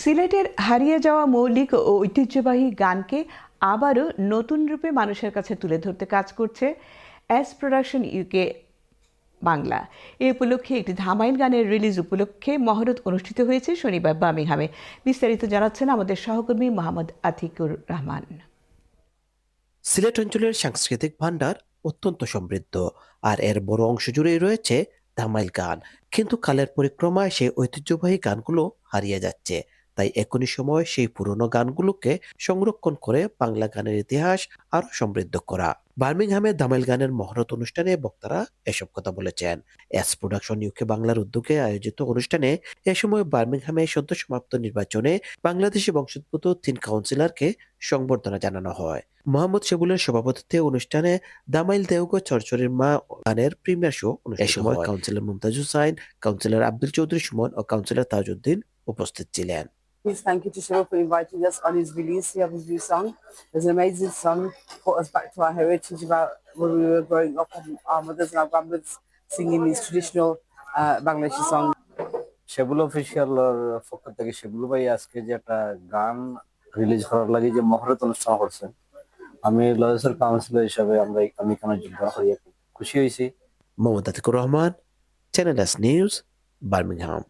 সিলেটের হারিয়ে যাওয়া মৌলিক ও ঐতিহ্যবাহী গানকে আবারও নতুন রূপে মানুষের কাছে তুলে ধরতে কাজ করছে এস প্রোডাকশন ইউকে বাংলা। এ উপলক্ষে একটি ধামাইল গানের রিলিজ উপলক্ষে মহরত অনুষ্ঠিত হয়েছে শনিবার বার্মিংহামে। বিস্তারিত জানাচ্ছেন আমাদের সহকর্মী মোহাম্মদ আতিকুর রহমান। সিলেট অঞ্চলের সাংস্কৃতিক ভান্ডার অত্যন্ত সমৃদ্ধ, আর এর বড় অংশ জুড়েই রয়েছে ধামাইল গান। কিন্তু কালের পরিক্রমায় সেই ঐতিহ্যবাহী গানগুলো হারিয়ে যাচ্ছে। তাই এখনই সময় সেই পুরনো গানগুলোকে সংরক্ষণ করে বাংলা গানের ইতিহাস আরো সমৃদ্ধ করা। বার্মিংহামে ধামাইল গানের মহরত অনুষ্ঠানে বক্তারা এসব কথা বলেছেন। এস প্রোডাকশন ইউকে বাংলার উদ্যোগে আয়োজিত অনুষ্ঠানে এ সময় বার্মিংহামে সদ্য সমাপ্ত নির্বাচনে বাংলাদেশি বংশোদ্ভূত 3 কাউন্সিলরকে সংবর্ধনা জানানো হয়। মোহাম্মদ শেবুলের সভাপতিত্বে অনুষ্ঠানে দামাইল দেওগো চরচরের মা গানের প্রিমিয়ার শো অনুষ্ঠিত হয়। এ সময় কাউন্সিলর মুমতাজ হুসাইন, কাউন্সিলর আব্দুল চৌধুরী সুমন ও কাউন্সিলর তাজউদ্দিন উপস্থিত ছিলেন। Please thank you to Shiro for inviting us on his release here of his new song. It's an amazing song, brought us back to our heritage about when we were growing up and our mothers and our grandmothers singing these traditional Bangladeshi songs. Shebul অফিসিয়ালের পক্ষ থেকে শেবুল ভাই আজকে যে একটা গান release করার লাগে যে মহরত অনুষ্ঠান করছেন, আমি লজেসের কাউন্সিলর হিসাবে আমি এখানে যোগদান করি, খুশি হয়েছি। Mohammad Atikur Rahman, channel S news, Birmingham.